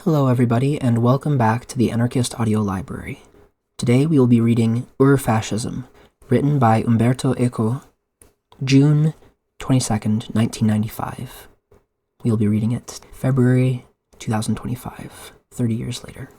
Hello everybody, and welcome back to the Anarchist audio library. Today we will be reading Ur-Fascism, written by Umberto Eco, June 22nd, 1995. We will be reading it February 2025, 30 years later.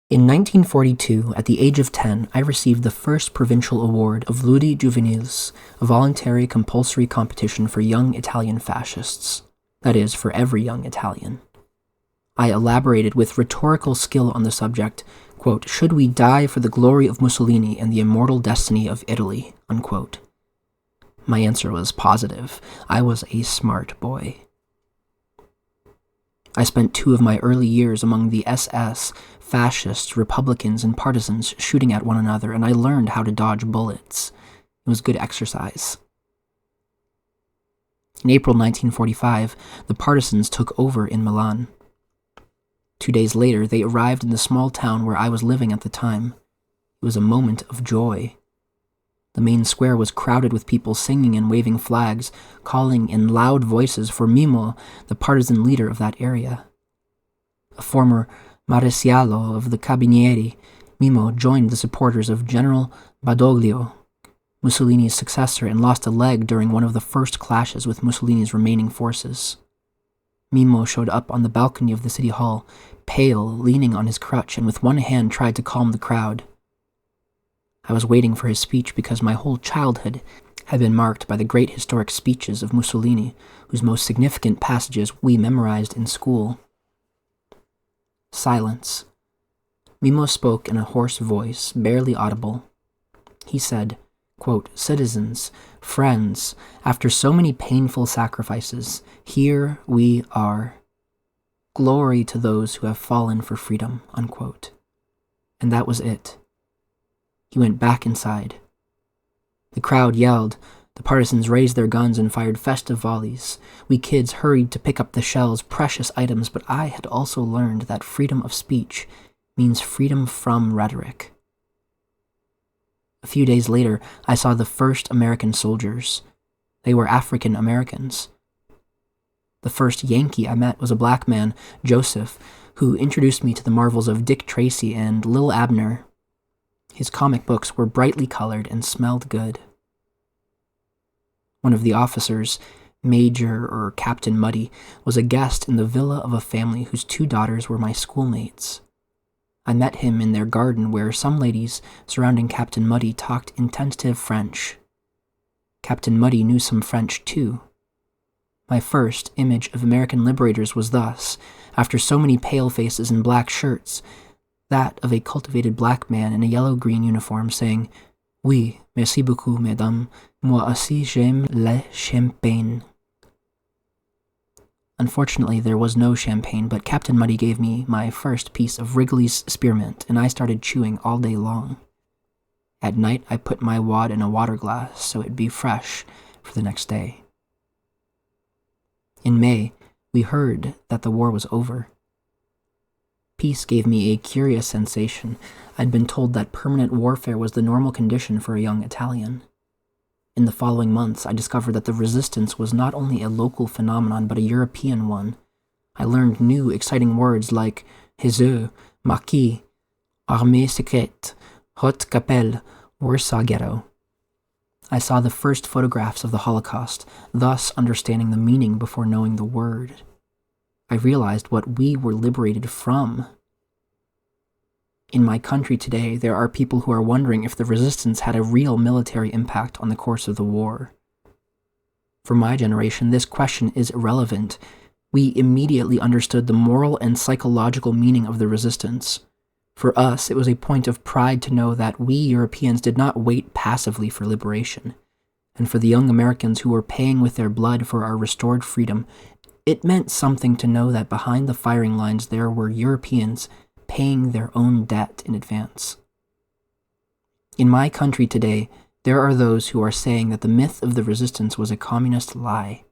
In 1942, at the age of 10, I received the first provincial award of Ludi Juveniles, a voluntary compulsory competition for young Italian fascists. That is, for every young Italian. I elaborated with rhetorical skill on the subject, quote, "Should we die for the glory of Mussolini and the immortal destiny of Italy?" Unquote. My answer was positive. I was a smart boy. I spent 2 of my early years among the SS, fascists, Republicans, and partisans shooting at one another, and I learned how to dodge bullets. It was good exercise. In April 1945, the partisans took over in Milan. 2 days later, they arrived in the small town where I was living at the time. It was a moment of joy. The main square was crowded with people singing and waving flags, calling in loud voices for Mimo, the partisan leader of that area. A former maresciallo of the Carabinieri, Mimo joined the supporters of General Badoglio, Mussolini's successor, and lost a leg during one of the first clashes with Mussolini's remaining forces. Mimo showed up on the balcony of the city hall, pale, leaning on his crutch, and with one hand tried to calm the crowd. I was waiting for his speech because my whole childhood had been marked by the great historic speeches of Mussolini, whose most significant passages we memorized in school. Silence. Mimo spoke in a hoarse voice, barely audible. He said, quote, "Citizens, friends, after so many painful sacrifices, here we are. Glory to those who have fallen for freedom," unquote. And that was it. He went back inside. The crowd yelled. The partisans raised their guns and fired festive volleys. We kids hurried to pick up the shells, precious items, but I had also learned that freedom of speech means freedom from rhetoric. A few days later, I saw the first American soldiers. They were African Americans. The first Yankee I met was a black man, Joseph, who introduced me to the marvels of Dick Tracy and Lil Abner. His comic books were brightly colored and smelled good. One of the officers, Major or Captain Muddy, was a guest in the villa of a family whose 2 daughters were my schoolmates. I met him in their garden where some ladies surrounding Captain Muddy talked in tentative French. Captain Muddy knew some French too. My first image of American liberators was thus, after so many pale faces and black shirts, that of a cultivated black man in a yellow-green uniform saying, "Oui, merci beaucoup, mesdames, moi aussi j'aime le champagne." Unfortunately, there was no champagne, but Captain Muddy gave me my first piece of Wrigley's spearmint, and I started chewing all day long. At night, I put my wad in a water glass so it'd be fresh for the next day. In May, we heard that the war was over. Peace gave me a curious sensation. I'd been told that permanent warfare was the normal condition for a young Italian. In the following months, I discovered that the resistance was not only a local phenomenon, but a European one. I learned new, exciting words like Jésus, Maquis, Armée Secrète, Haute Capelle, Warsaw Ghetto. I saw the first photographs of the Holocaust, thus understanding the meaning before knowing the word. I realized what we were liberated from. In my country today, there are people who are wondering if the resistance had a real military impact on the course of the war. For my generation, this question is irrelevant. We immediately understood the moral and psychological meaning of the resistance. For us, it was a point of pride to know that we Europeans did not wait passively for liberation. And for the young Americans who were paying with their blood for our restored freedom, it meant something to know that behind the firing lines there were Europeans paying their own debt in advance. In my country today, there are those who are saying that the myth of the resistance was a communist lie.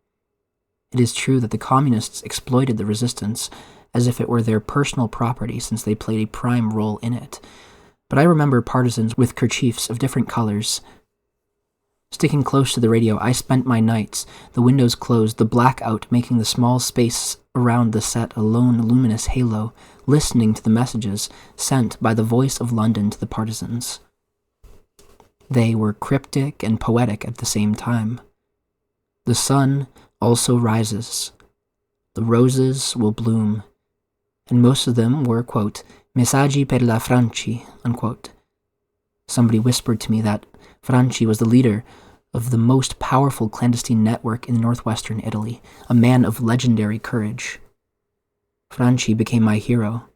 It is true that the communists exploited the resistance as if it were their personal property since they played a prime role in it. But I remember partisans with kerchiefs of different colors Sticking close to the radio, I spent my nights, the windows closed, the blackout making the small space around the set a lone luminous halo, listening to the messages sent by the voice of London to the partisans. They were cryptic and poetic at the same time. The sun also rises. The roses will bloom. And most of them were, quote, messaggi per la Franci, unquote. Somebody whispered to me that Franci was the leader of the most powerful clandestine network in northwestern Italy, a man of legendary courage. Franci became my hero.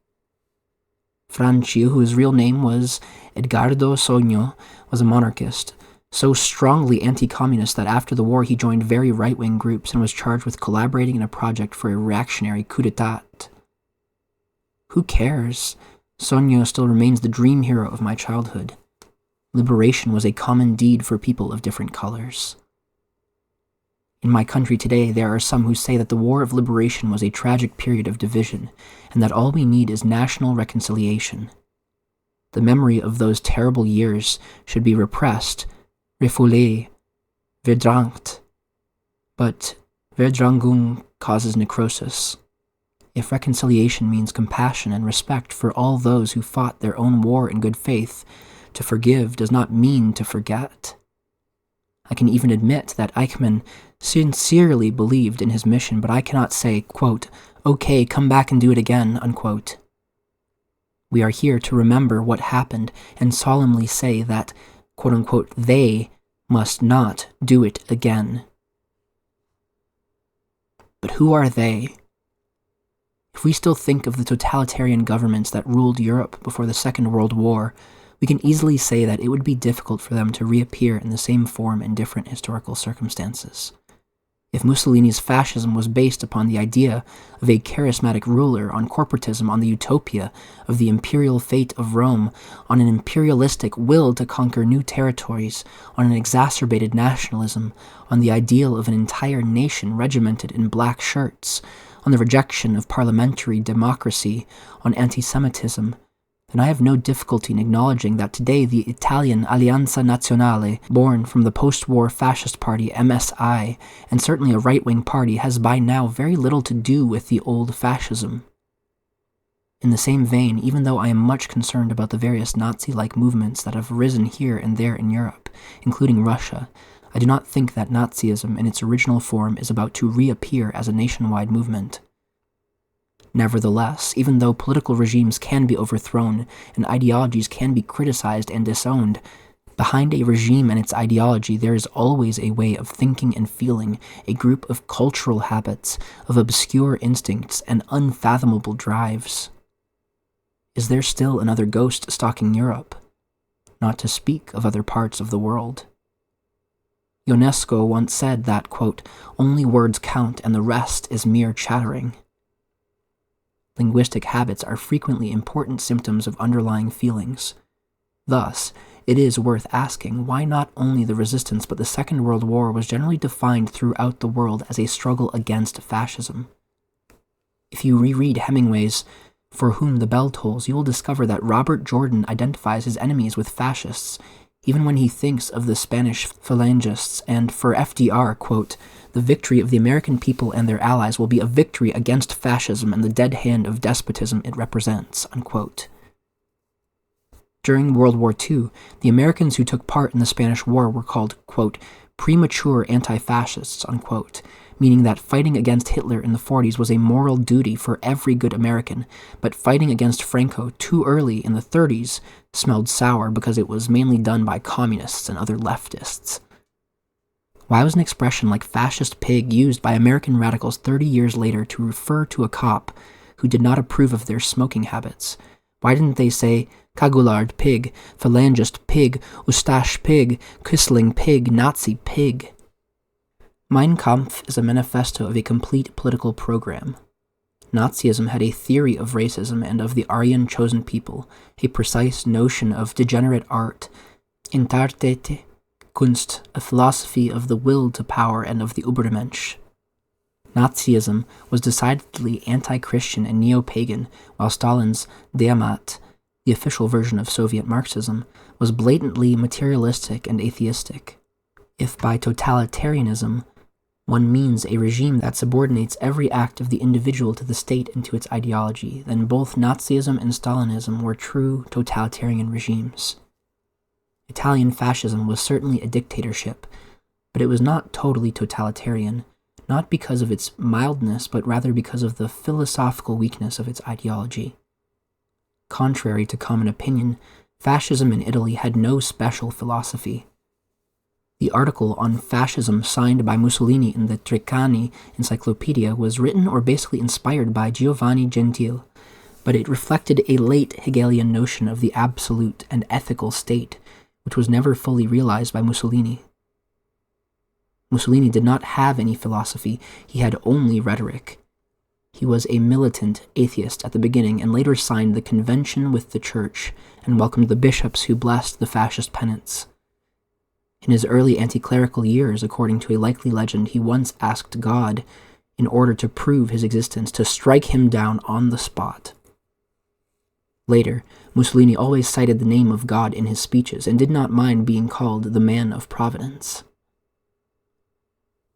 Franci, whose real name was Edgardo Sogno, was a monarchist, so strongly anti-communist that after the war he joined very right-wing groups and was charged with collaborating in a project for a reactionary coup d'etat. Who cares? Sogno still remains the dream hero of my childhood. Liberation was a common deed for people of different colors. In my country today, there are some who say that the War of Liberation was a tragic period of division, and that all we need is national reconciliation. The memory of those terrible years should be repressed, refoulé, verdrängt. But Verdrängung causes necrosis. If reconciliation means compassion and respect for all those who fought their own war in good faith, to forgive does not mean to forget. I can even admit that Eichmann sincerely believed in his mission, but I cannot say, quote, okay, come back and do it again, unquote. We are here to remember what happened and solemnly say that, quote unquote, they must not do it again. But who are they? If we still think of the totalitarian governments that ruled Europe before the Second World War, we can easily say that it would be difficult for them to reappear in the same form in different historical circumstances. If Mussolini's fascism was based upon the idea of a charismatic ruler, on corporatism, on the utopia of the imperial fate of Rome, on an imperialistic will to conquer new territories, on an exacerbated nationalism, on the ideal of an entire nation regimented in black shirts, on the rejection of parliamentary democracy, on anti-Semitism, then I have no difficulty in acknowledging that today the Italian Alleanza Nazionale, born from the post-war fascist party MSI, and certainly a right-wing party, has by now very little to do with the old fascism. In the same vein, even though I am much concerned about the various Nazi-like movements that have arisen here and there in Europe, including Russia, I do not think that Nazism in its original form is about to reappear as a nationwide movement. Nevertheless, even though political regimes can be overthrown and ideologies can be criticized and disowned, behind a regime and its ideology there is always a way of thinking and feeling, a group of cultural habits, of obscure instincts and unfathomable drives. Is there still another ghost stalking Europe? Not to speak of other parts of the world. Ionesco once said that, quote, only words count and the rest is mere chattering. Linguistic habits are frequently important symptoms of underlying feelings. Thus, it is worth asking why not only the resistance but the Second World War was generally defined throughout the world as a struggle against fascism. If you reread Hemingway's For Whom the Bell Tolls, you will discover that Robert Jordan identifies his enemies with fascists, even when he thinks of the Spanish phalangists, and for FDR, quote, the victory of the American people and their allies will be a victory against fascism and the dead hand of despotism it represents, unquote. During World War II, the Americans who took part in the Spanish War were called, quote, premature anti-fascists, unquote, meaning that fighting against Hitler in the 40s was a moral duty for every good American, but fighting against Franco too early in the 30s smelled sour because it was mainly done by communists and other leftists. Why was an expression like fascist pig used by American radicals 30 years later to refer to a cop who did not approve of their smoking habits? Why didn't they say Kagulard pig, phalangist pig, Ustache pig, Quisling pig, Nazi pig? Mein Kampf is a manifesto of a complete political program. Nazism had a theory of racism and of the Aryan chosen people, a precise notion of degenerate art, Entartete, Kunst, a philosophy of the will to power and of the Übermensch. Nazism was decidedly anti-Christian and neo-pagan, while Stalin's Diamat, the official version of Soviet Marxism, was blatantly materialistic and atheistic. If by totalitarianism one means a regime that subordinates every act of the individual to the state and to its ideology, then both Nazism and Stalinism were true totalitarian regimes. Italian fascism was certainly a dictatorship, but it was not totally totalitarian, not because of its mildness, but rather because of the philosophical weakness of its ideology. Contrary to common opinion, fascism in Italy had no special philosophy. The article on fascism signed by Mussolini in the Treccani Encyclopedia was written or basically inspired by Giovanni Gentile, but it reflected a late Hegelian notion of the absolute and ethical state, which was never fully realized by Mussolini. Mussolini did not have any philosophy, he had only rhetoric. He was a militant atheist at the beginning and later signed the convention with the church and welcomed the bishops who blessed the fascist penance. In his early anti-clerical years, according to a likely legend, he once asked God, in order to prove his existence, to strike him down on the spot. Later, Mussolini always cited the name of God in his speeches and did not mind being called the man of providence.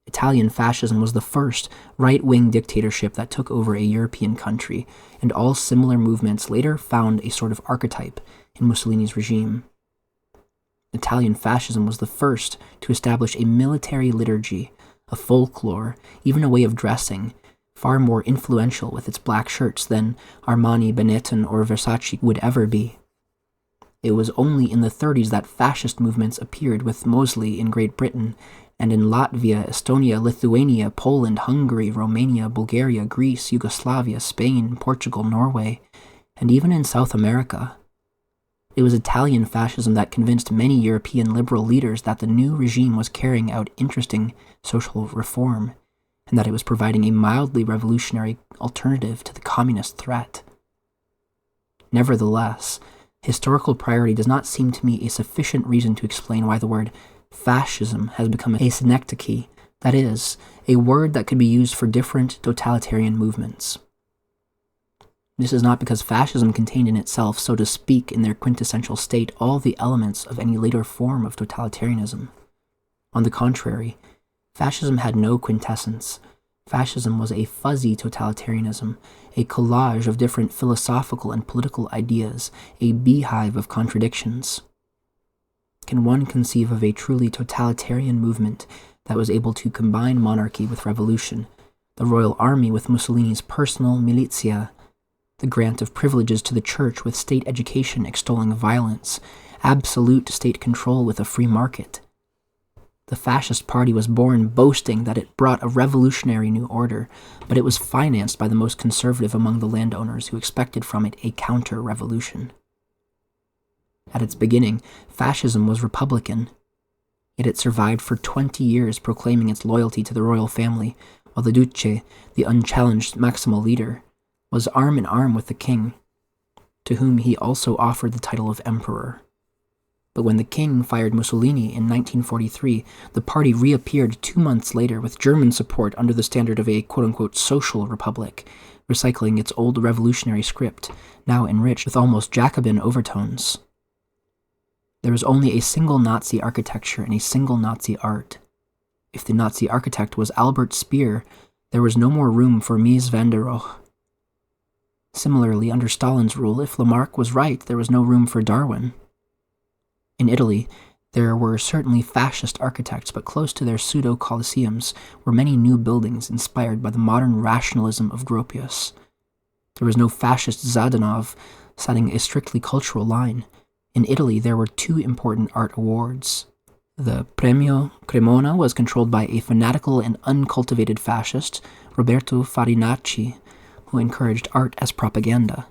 Italian fascism was the first right-wing dictatorship that took over a European country, and all similar movements later found a sort of archetype in Mussolini's regime. Italian fascism was the first to establish a military liturgy, a folklore, even a way of dressing, far more influential with its black shirts than Armani, Benetton, or Versace would ever be. It was only in the 30s that fascist movements appeared, with Mosley in Great Britain, and in Latvia, Estonia, Lithuania, Poland, Hungary, Romania, Bulgaria, Greece, Yugoslavia, Spain, Portugal, Norway, and even in South America. It was Italian fascism that convinced many European liberal leaders that the new regime was carrying out interesting social reform, and that it was providing a mildly revolutionary alternative to the communist threat. Nevertheless, historical priority does not seem to me a sufficient reason to explain why the word fascism has become a synecdoche, that is, a word that could be used for different totalitarian movements. This is not because fascism contained in itself, so to speak, in their quintessential state, all the elements of any later form of totalitarianism. On the contrary, fascism had no quintessence. Fascism was a fuzzy totalitarianism, a collage of different philosophical and political ideas, a beehive of contradictions. Can one conceive of a truly totalitarian movement that was able to combine monarchy with revolution, the royal army with Mussolini's personal militia, the grant of privileges to the church with state education extolling violence, absolute state control with a free market? The fascist party was born boasting that it brought a revolutionary new order, but it was financed by the most conservative among the landowners who expected from it a counter-revolution. At its beginning, fascism was republican, yet it survived for 20 years proclaiming its loyalty to the royal family, while the Duce, the unchallenged Maximal leader, was arm in arm with the king, to whom he also offered the title of emperor. But when the king fired Mussolini in 1943, the party reappeared 2 months later with German support under the standard of a quote-unquote social republic, recycling its old revolutionary script, now enriched with almost Jacobin overtones. There was only a single Nazi architecture and a single Nazi art. If the Nazi architect was Albert Speer, there was no more room for Mies van der Rohe. Similarly, under Stalin's rule, if Lamarck was right, there was no room for Darwin. In Italy, there were certainly fascist architects, but close to their pseudo-colosseums were many new buildings inspired by the modern rationalism of Gropius. There was no fascist Zdanov setting a strictly cultural line. In Italy, there were 2 important art awards. The Premio Cremona was controlled by a fanatical and uncultivated fascist, Roberto Farinacci, who encouraged art as propaganda.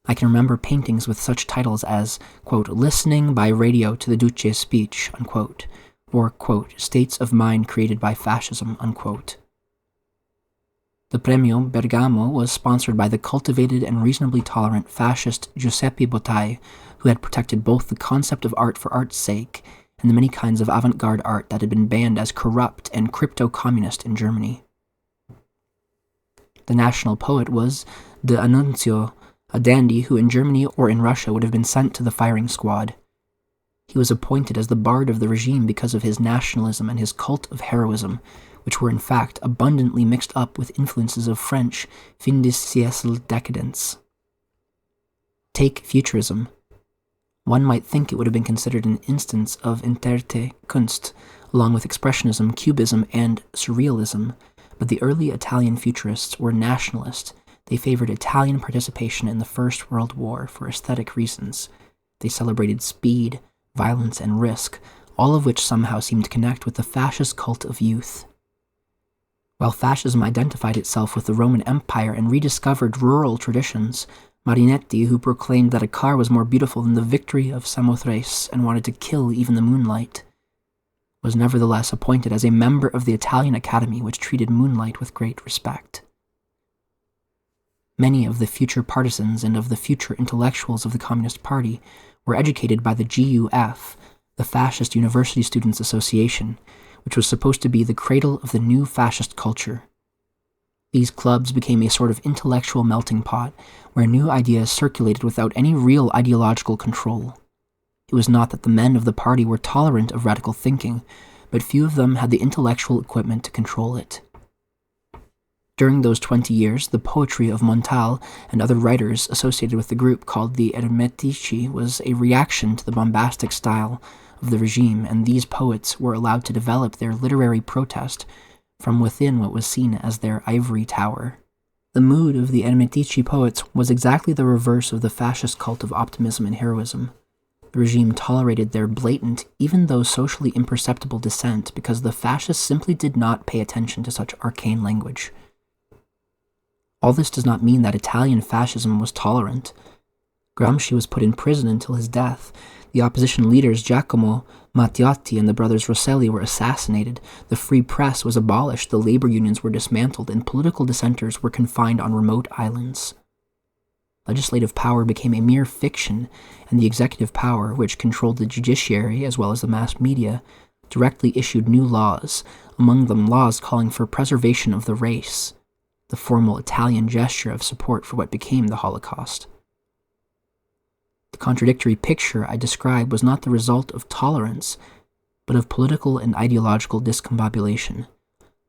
I can remember paintings with such titles as, quote, listening by radio to the Duce's speech, unquote, or, quote, states of mind created by fascism, unquote. The Premio Bergamo was sponsored by the cultivated and reasonably tolerant fascist Giuseppe Bottai, who had protected both the concept of art for art's sake and the many kinds of avant-garde art that had been banned as corrupt and crypto-communist in Germany. The national poet was D'Annunzio, a dandy who in Germany or in Russia would have been sent to the firing squad. He He was appointed as the bard of the regime because of his nationalism and his cult of heroism, which were in fact abundantly mixed up with influences of French fin de siècle decadence. Take Futurism. One might think it would have been considered an instance of interte Kunst, along with Expressionism, Cubism, and Surrealism, but the early Italian futurists were nationalist. They favored Italian participation in the First World War for aesthetic reasons. They celebrated speed, violence, and risk, all of which somehow seemed to connect with the fascist cult of youth. While fascism identified itself with the Roman Empire and rediscovered rural traditions, Marinetti, who proclaimed that a car was more beautiful than the victory of Samothrace and wanted to kill even the moonlight, was nevertheless appointed as a member of the Italian Academy, which treated moonlight with great respect. Many of the future partisans and of the future intellectuals of the Communist Party were educated by the GUF, the Fascist University Students' Association, which was supposed to be the cradle of the new fascist culture. These clubs became a sort of intellectual melting pot, where new ideas circulated without any real ideological control. It was not that the men of the party were tolerant of radical thinking, but few of them had the intellectual equipment to control it. During those 20 years, the poetry of Montal and other writers associated with the group called the Ermetici was a reaction to the bombastic style of the regime, and these poets were allowed to develop their literary protest from within what was seen as their ivory tower. The mood of the Ermetici poets was exactly the reverse of the fascist cult of optimism and heroism. The regime tolerated their blatant, even though socially imperceptible dissent because the fascists simply did not pay attention to such arcane language. All this does not mean that Italian fascism was tolerant. Gramsci was put in prison until his death. The opposition leaders Giacomo Matteotti and the brothers Rosselli were assassinated. The free press was abolished, the labor unions were dismantled, and political dissenters were confined on remote islands. Legislative power became a mere fiction, and the executive power, which controlled the judiciary as well as the mass media, directly issued new laws, among them laws calling for preservation of the race, the formal Italian gesture of support for what became the Holocaust. The contradictory picture I describe was not the result of tolerance, but of political and ideological discombobulation.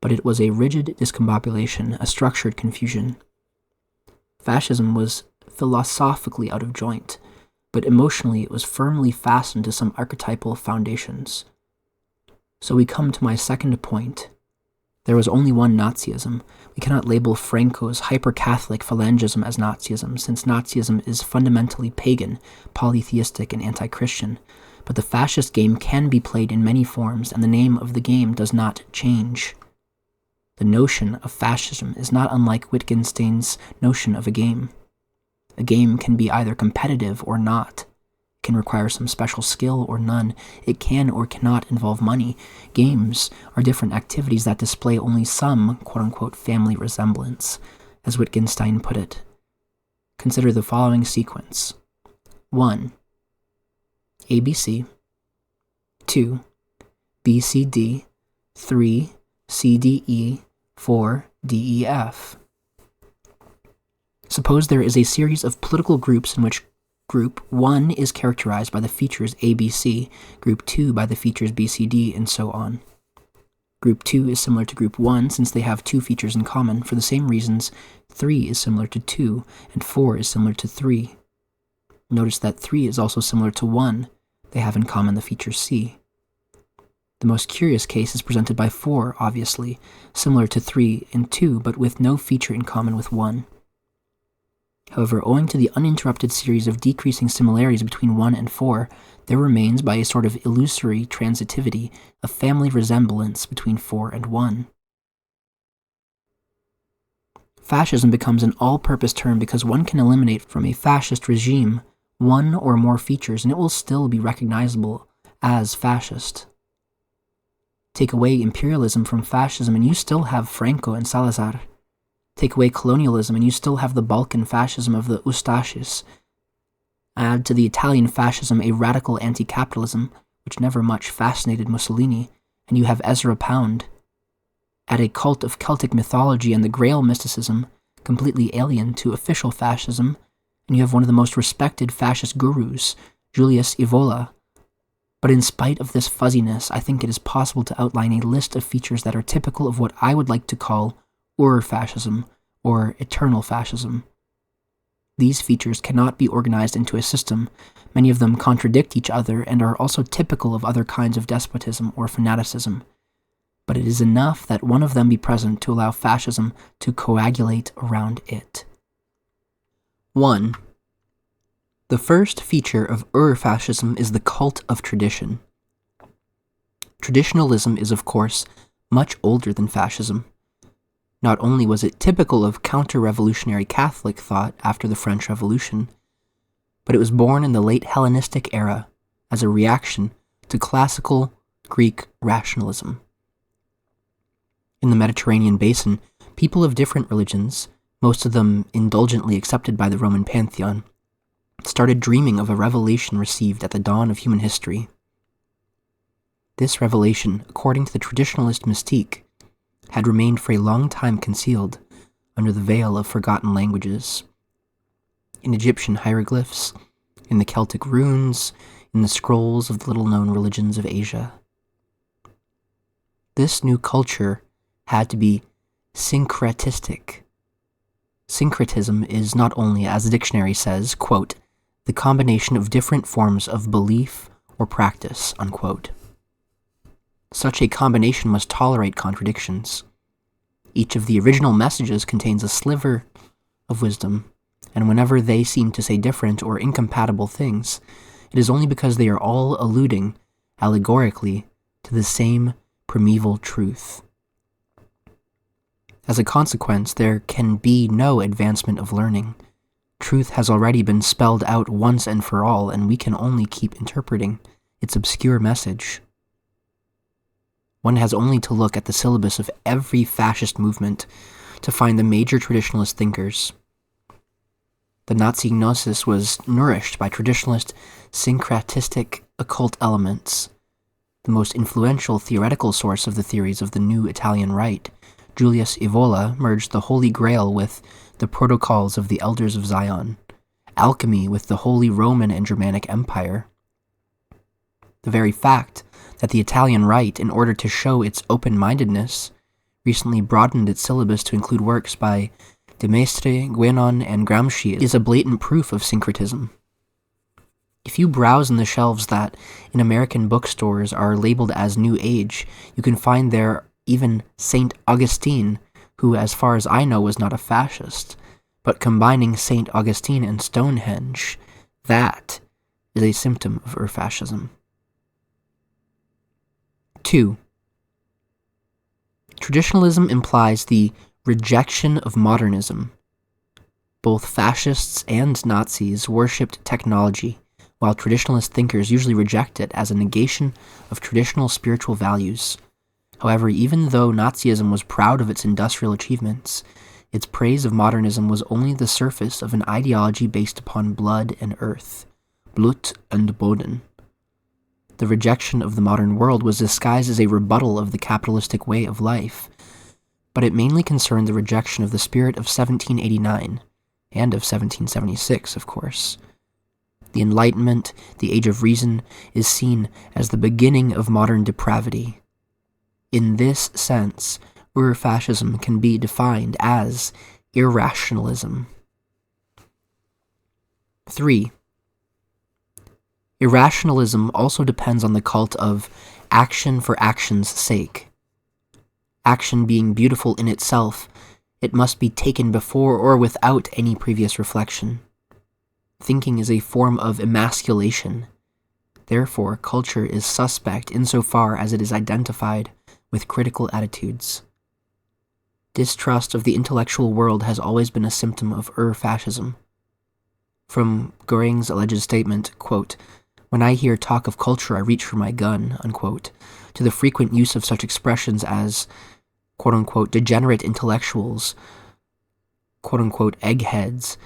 But it was a rigid discombobulation, a structured confusion. Fascism was philosophically out of joint, but emotionally it was firmly fastened to some archetypal foundations. So we come to my second point. There was only one Nazism. We cannot label Franco's hyper-Catholic Phalangism as Nazism, since Nazism is fundamentally pagan, polytheistic, and anti-Christian. But the fascist game can be played in many forms, and the name of the game does not change. The notion of fascism is not unlike Wittgenstein's notion of a game. A game can be either competitive or not. It can require some special skill or none. It can or cannot involve money. Games are different activities that display only some, quote-unquote, family resemblance, as Wittgenstein put it. Consider the following sequence. 1. ABC. 2. BCD. 3. CDE. 4. DEF. Suppose there is a series of political groups in which Group 1 is characterized by the features ABC, Group 2 by the features BCD, and so on. Group 2 is similar to Group 1 since they have two features in common. For the same reasons, 3 is similar to 2, and 4 is similar to 3. Notice that 3 is also similar to 1. They have in common the feature C. The most curious case is presented by 4, obviously, similar to 3 and 2, but with no feature in common with 1. However, owing to the uninterrupted series of decreasing similarities between 1 and 4, there remains, by a sort of illusory transitivity, a family resemblance between 4 and 1. Fascism becomes an all-purpose term because one can eliminate from a fascist regime one or more features and it will still be recognizable as fascist. Take away imperialism from fascism and you still have Franco and Salazar. Take away colonialism and you still have the Balkan fascism of the Ustashis. Add to the Italian fascism a radical anti-capitalism, which never much fascinated Mussolini, and you have Ezra Pound. Add a cult of Celtic mythology and the Grail mysticism, completely alien to official fascism, and you have one of the most respected fascist gurus, Julius Evola, But in spite of this fuzziness, I think it is possible to outline a list of features that are typical of what I would like to call Ur-Fascism, or eternal fascism. These features cannot be organized into a system. Many of them contradict each other and are also typical of other kinds of despotism or fanaticism. But it is enough that one of them be present to allow fascism to coagulate around it. 1. The first feature of Ur-Fascism is the cult of tradition. Traditionalism is, of course, much older than fascism. Not only was it typical of counter-revolutionary Catholic thought after the French Revolution, but it was born in the late Hellenistic era as a reaction to classical Greek rationalism. In the Mediterranean basin, people of different religions, most of them indulgently accepted by the Roman pantheon, started dreaming of a revelation received at the dawn of human history. This revelation, according to the traditionalist mystique, had remained for a long time concealed under the veil of forgotten languages. In Egyptian hieroglyphs, in the Celtic runes, in the scrolls of the little-known religions of Asia. This new culture had to be syncretistic. Syncretism is not only, as the dictionary says, quote, the combination of different forms of belief or practice, unquote. Such a combination must tolerate contradictions. Each of the original messages contains a sliver of wisdom, and whenever they seem to say different or incompatible things, it is only because they are all alluding, allegorically, to the same primeval truth. As a consequence, there can be no advancement of learning. Truth has already been spelled out once and for all, and we can only keep interpreting its obscure message. One has only to look at the syllabus of every fascist movement to find the major traditionalist thinkers. The Nazi gnosis was nourished by traditionalist, syncretistic, occult elements. The most influential theoretical source of the theories of the new Italian right, Julius Evola, merged the Holy Grail with the protocols of the Elders of Zion, alchemy with the Holy Roman and Germanic Empire. The very fact that the Italian right, in order to show its open-mindedness, recently broadened its syllabus to include works by de Maistre, Guénon, and Gramsci is a blatant proof of syncretism. If you browse in the shelves that in American bookstores are labeled as New Age, you can find there even St. Augustine, who, as far as I know, was not a fascist, but combining St. Augustine and Stonehenge, that is a symptom of Ur-Fascism. 2. Traditionalism implies the rejection of modernism. Both fascists and Nazis worshipped technology, while traditionalist thinkers usually reject it as a negation of traditional spiritual values. However, even though Nazism was proud of its industrial achievements, its praise of modernism was only the surface of an ideology based upon blood and earth, Blut und Boden. The rejection of the modern world was disguised as a rebuttal of the capitalistic way of life, but it mainly concerned the rejection of the spirit of 1789, and of 1776, of course. The Enlightenment, the Age of Reason, is seen as the beginning of modern depravity. In this sense, Ur-Fascism can be defined as irrationalism. 3. Irrationalism also depends on the cult of action for action's sake. Action being beautiful in itself, it must be taken before or without any previous reflection. Thinking is a form of emasculation. Therefore, culture is suspect insofar as it is identified with critical attitudes. Distrust of the intellectual world has always been a symptom of Ur-Fascism. From Goering's alleged statement, quote, "When I hear talk of culture, I reach for my gun," unquote, to the frequent use of such expressions as, quote-unquote, degenerate intellectuals, quote-unquote, eggheads,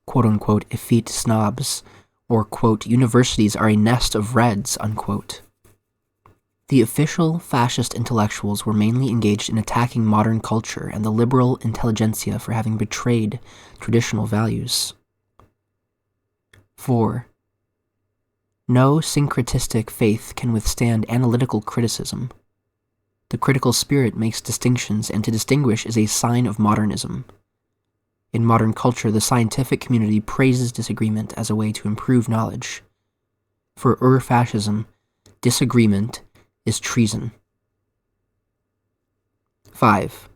quote-unquote, effete snobs, or, quote, universities are a nest of Reds, unquote. The official fascist intellectuals were mainly engaged in attacking modern culture and the liberal intelligentsia for having betrayed traditional values. 4. No syncretistic faith can withstand analytical criticism. The critical spirit makes distinctions, and to distinguish is a sign of modernism. In modern culture, the scientific community praises disagreement as a way to improve knowledge. For Ur-Fascism, disagreement is treason. 5.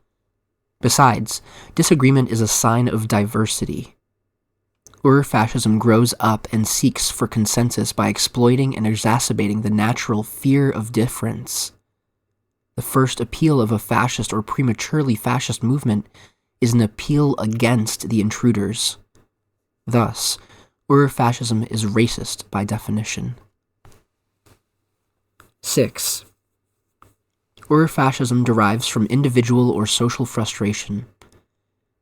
Besides, disagreement is a sign of diversity. Ur-Fascism grows up and seeks for consensus by exploiting and exacerbating the natural fear of difference. The first appeal of a fascist or prematurely fascist movement is an appeal against the intruders. Thus, Ur-Fascism is racist by definition. 6. Ur-Fascism derives from individual or social frustration.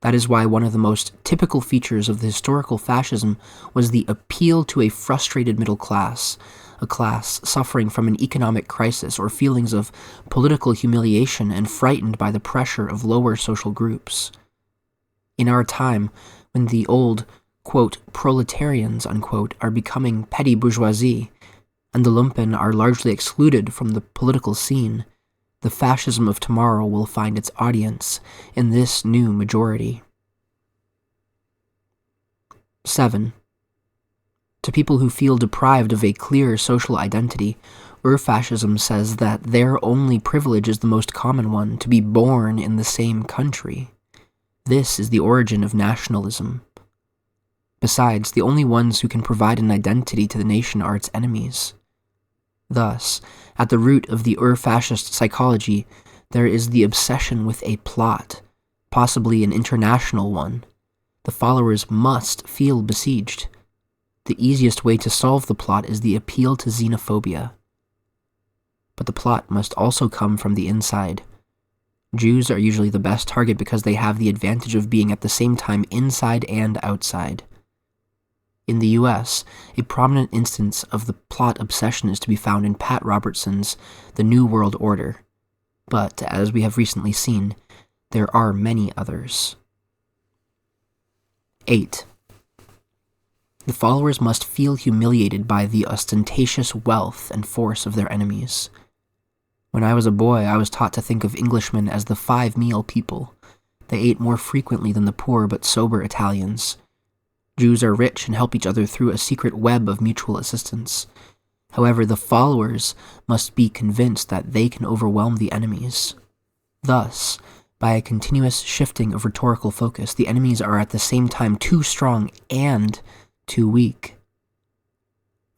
That is why one of the most typical features of the historical fascism was the appeal to a frustrated middle class, a class suffering from an economic crisis or feelings of political humiliation and frightened by the pressure of lower social groups. In our time, when the old, quote, proletarians, unquote, are becoming petty bourgeoisie, and the lumpen are largely excluded from the political scene, the fascism of tomorrow will find its audience in this new majority. 7. To people who feel deprived of a clear social identity, Ur-Fascism says that their only privilege is the most common one, to be born in the same country. This is the origin of nationalism. Besides, the only ones who can provide an identity to the nation are its enemies. Thus, at the root of the Ur-Fascist psychology, there is the obsession with a plot, possibly an international one. The followers must feel besieged. The easiest way to solve the plot is the appeal to xenophobia. But the plot must also come from the inside. Jews are usually the best target because they have the advantage of being at the same time inside and outside. In the US, a prominent instance of the plot obsession is to be found in Pat Robertson's The New World Order. But, as we have recently seen, there are many others. 8. The followers must feel humiliated by the ostentatious wealth and force of their enemies. When I was a boy, I was taught to think of Englishmen as the 5-meal people. They ate more frequently than the poor but sober Italians. Jews are rich and help each other through a secret web of mutual assistance. However, the followers must be convinced that they can overwhelm the enemies. Thus, by a continuous shifting of rhetorical focus, the enemies are at the same time too strong and too weak.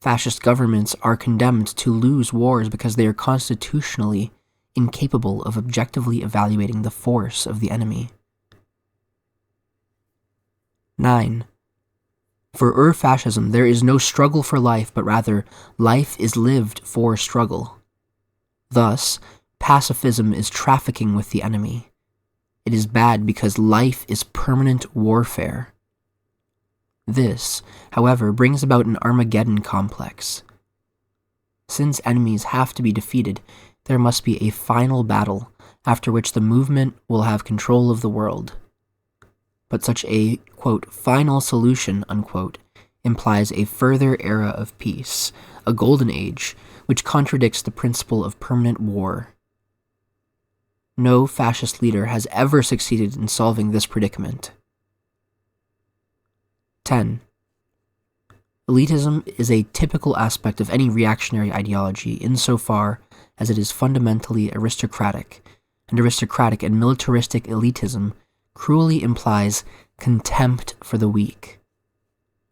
Fascist governments are condemned to lose wars because they are constitutionally incapable of objectively evaluating the force of the enemy. 9. For Ur-Fascism, there is no struggle for life, but rather, life is lived for struggle. Thus, pacifism is trafficking with the enemy. It is bad because life is permanent warfare. This, however, brings about an Armageddon complex. Since enemies have to be defeated, there must be a final battle, after which the movement will have control of the world. But such a, quote, final solution, unquote, implies a further era of peace, a golden age, which contradicts the principle of permanent war. No fascist leader has ever succeeded in solving this predicament. 10. Elitism is a typical aspect of any reactionary ideology insofar as it is fundamentally aristocratic, and aristocratic and militaristic elitism cruelly implies contempt for the weak.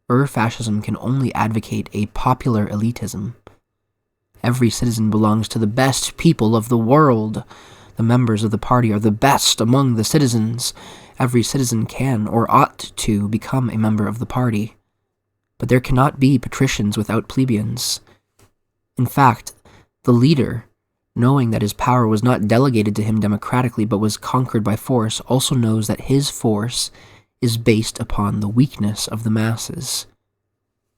Ur-Fascism can only advocate a popular elitism. Every citizen belongs to the best people of the world. The members of the party are the best among the citizens. Every citizen can or ought to become a member of the party. But there cannot be patricians without plebeians. In fact, the leader, knowing that his power was not delegated to him democratically but was conquered by force, also knows that his force is based upon the weakness of the masses.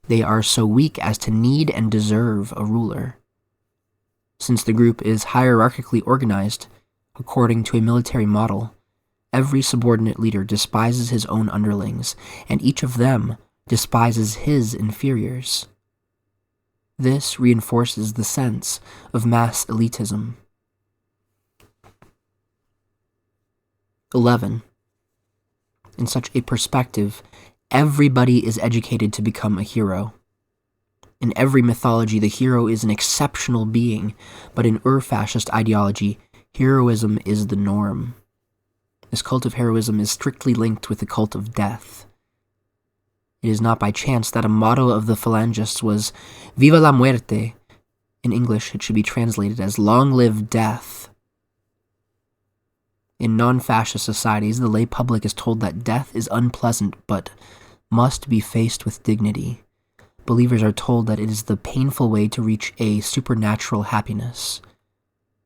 They are so weak as to need and deserve a ruler. Since the group is hierarchically organized, according to a military model, every subordinate leader despises his own underlings, and each of them despises his inferiors. This reinforces the sense of mass elitism. 11. In such a perspective, everybody is educated to become a hero. In every mythology, the hero is an exceptional being, but in Ur-Fascist ideology, heroism is the norm. This cult of heroism is strictly linked with the cult of death. It is not by chance that a motto of the Phalangists was Viva la muerte. In English, it should be translated as Long live death. In non-fascist societies, the lay public is told that death is unpleasant but must be faced with dignity. Believers are told that it is the painful way to reach a supernatural happiness.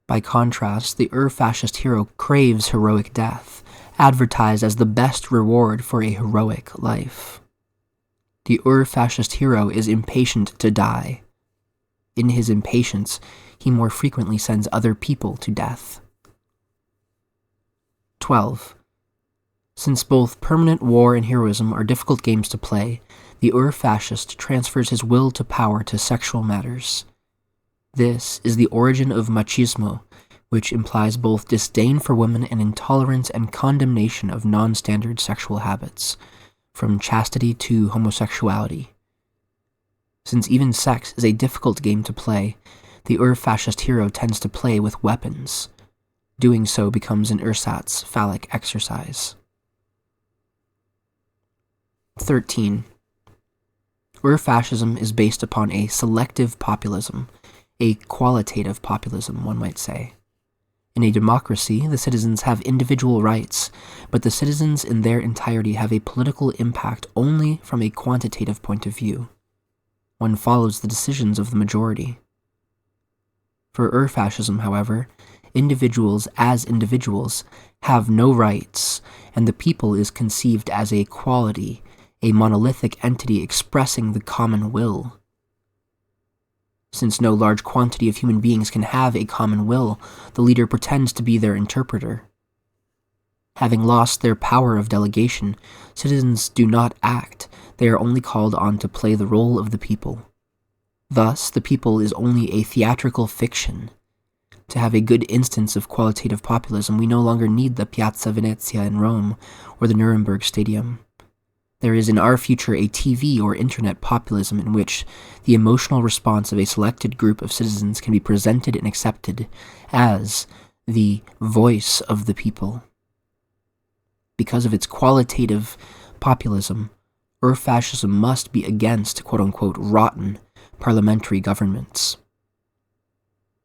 By contrast, the Ur-Fascist hero craves heroic death, advertised as the best reward for a heroic life. The Ur-Fascist hero is impatient to die. In his impatience, he more frequently sends other people to death. 12. Since both permanent war and heroism are difficult games to play, the Ur-Fascist transfers his will to power to sexual matters. This is the origin of machismo, which implies both disdain for women and intolerance and condemnation of non-standard sexual habits, from chastity to homosexuality. Since even sex is a difficult game to play, the Ur-Fascist hero tends to play with weapons. Doing so becomes an ersatz phallic exercise. 13. Ur-Fascism is based upon a selective populism, a qualitative populism, one might say. In a democracy, the citizens have individual rights, but the citizens in their entirety have a political impact only from a quantitative point of view. One follows the decisions of the majority. For Ur-Fascism, however, individuals as individuals have no rights, and the people is conceived as a quality, a monolithic entity expressing the common will. Since no large quantity of human beings can have a common will, the leader pretends to be their interpreter. Having lost their power of delegation, citizens do not act, they are only called on to play the role of the people. Thus, the people is only a theatrical fiction. To have a good instance of qualitative populism, we no longer need the Piazza Venezia in Rome or the Nuremberg Stadium. There is in our future a TV or internet populism in which the emotional response of a selected group of citizens can be presented and accepted as the voice of the people. Because of its qualitative populism, Ur-Fascism must be against quote-unquote rotten parliamentary governments.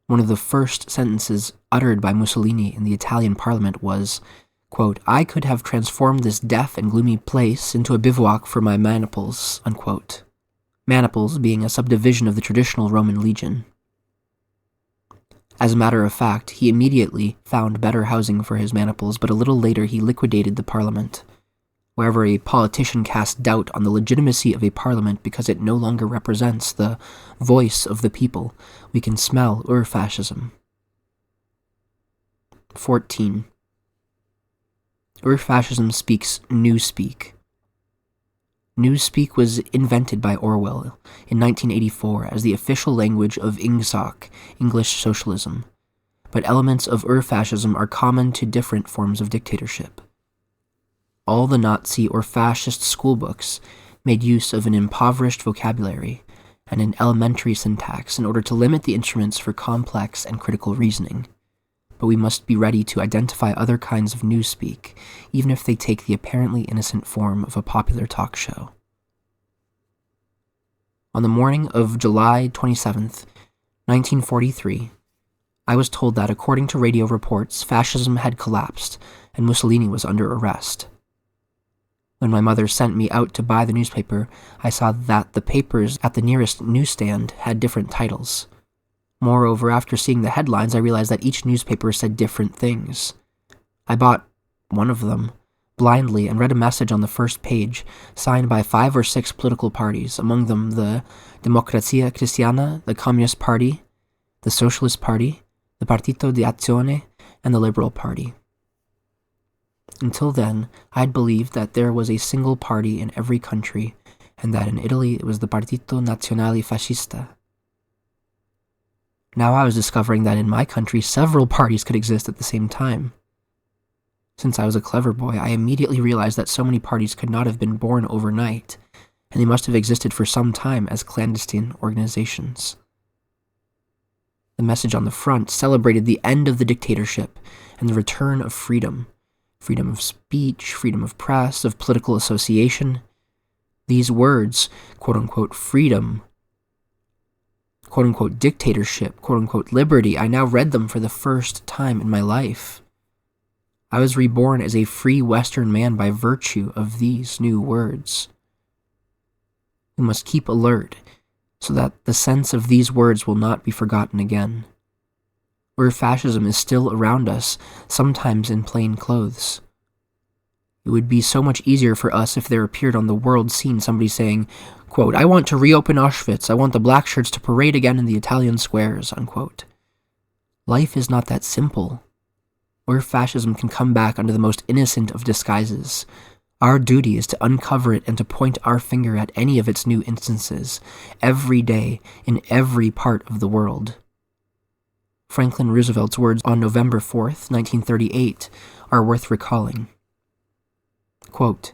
One of the first sentences uttered by Mussolini in the Italian parliament was, quote, "I could have transformed this deaf and gloomy place into a bivouac for my maniples," unquote. Maniples being a subdivision of the traditional Roman legion. As a matter of fact, he immediately found better housing for his maniples, but a little later he liquidated the parliament. Wherever a politician casts doubt on the legitimacy of a parliament because it no longer represents the voice of the people, we can smell Ur-Fascism. 14. Ur-Fascism speaks Newspeak. Newspeak was invented by Orwell in 1984 as the official language of Ingsoc, English socialism, but elements of Ur-Fascism are common to different forms of dictatorship. All the Nazi or fascist schoolbooks made use of an impoverished vocabulary and an elementary syntax in order to limit the instruments for complex and critical reasoning. But we must be ready to identify other kinds of newspeak, even if they take the apparently innocent form of a popular talk show. On the morning of July 27th, 1943, I was told that, according to radio reports, fascism had collapsed and Mussolini was under arrest. When my mother sent me out to buy the newspaper, I saw that the papers at the nearest newsstand had different titles. Moreover, after seeing the headlines, I realized that each newspaper said different things. I bought one of them, blindly, and read a message on the first page, signed by 5 or 6 political parties, among them the Democrazia Cristiana, the Communist Party, the Socialist Party, the Partito di Azione, and the Liberal Party. Until then, I had believed that there was a single party in every country, and that in Italy it was the Partito Nazionale Fascista. Now I was discovering that in my country, several parties could exist at the same time. Since I was a clever boy, I immediately realized that so many parties could not have been born overnight, and they must have existed for some time as clandestine organizations. The message on the front celebrated the end of the dictatorship and the return of freedom. Freedom of speech, freedom of press, of political association. These words, quote-unquote freedom, quote-unquote dictatorship, quote-unquote liberty, I now read them for the first time in my life. I was reborn as a free Western man by virtue of these new words. We must keep alert so that the sense of these words will not be forgotten again. Ur-Fascism is still around us, sometimes in plain clothes. It would be so much easier for us if there appeared on the world scene somebody saying, quote, I want to reopen Auschwitz, I want the black shirts to parade again in the Italian squares, unquote. Life is not that simple. Ur-Fascism can come back under the most innocent of disguises. Our duty is to uncover it and to point our finger at any of its new instances, every day, in every part of the world. Franklin Roosevelt's words on November 4th, 1938, are worth recalling. Quote,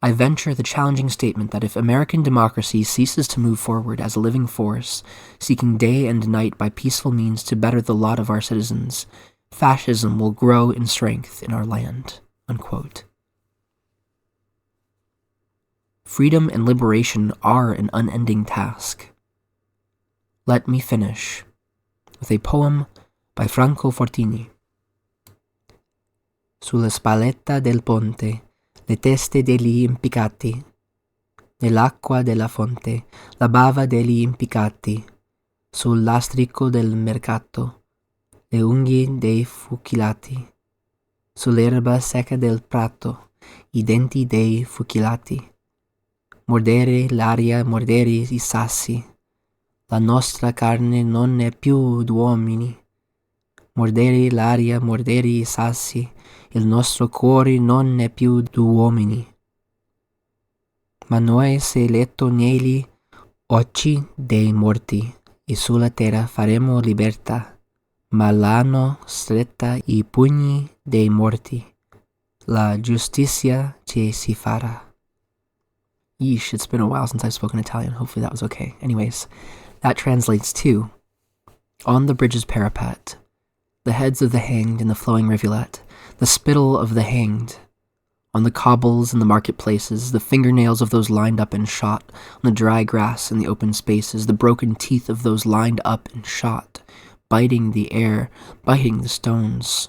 I venture the challenging statement that if American democracy ceases to move forward as a living force, seeking day and night by peaceful means to better the lot of our citizens, fascism will grow in strength in our land. Unquote. Freedom and liberation are an unending task. Let me finish with a poem by Franco Fortini. Sulla spalletta del ponte, le teste degli impiccati, nell'acqua della fonte, la bava degli impiccati, sul lastrico del mercato, le unghie dei fucilati, sull'erba secca del prato, i denti dei fucilati. Mordere l'aria, mordere i sassi, la nostra carne non è più d'uomini. Mordere l'aria, mordere i sassi, il nostro cuore non è più d'uomini. Ma noi sei letto negli occhi dei morti, e sulla terra faremo libertà, ma l'hanno stretta i pugni dei morti. La giustizia ci si farà. Yeesh, it's been a while since I've spoken Italian. Hopefully that was okay. Anyways, that translates to, on the bridge's parapet, the heads of the hanged in the flowing rivulet, the spittle of the hanged, on the cobbles and the marketplaces, the fingernails of those lined up and shot, on the dry grass in the open spaces, the broken teeth of those lined up and shot, biting the air, biting the stones.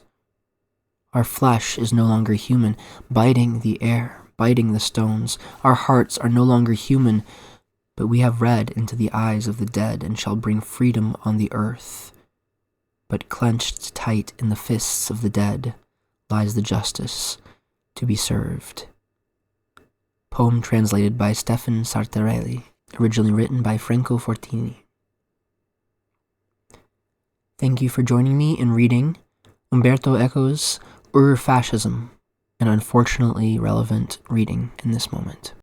Our flesh is no longer human, biting the air, biting the stones. Our hearts are no longer human, but we have read into the eyes of the dead and shall bring freedom on the earth. But clenched tight in the fists of the dead lies the justice to be served. Poem translated by Stefan Sartarelli, originally written by Franco Fortini. Thank you for joining me in reading Umberto Eco's Ur-Fascism, an unfortunately relevant reading in this moment.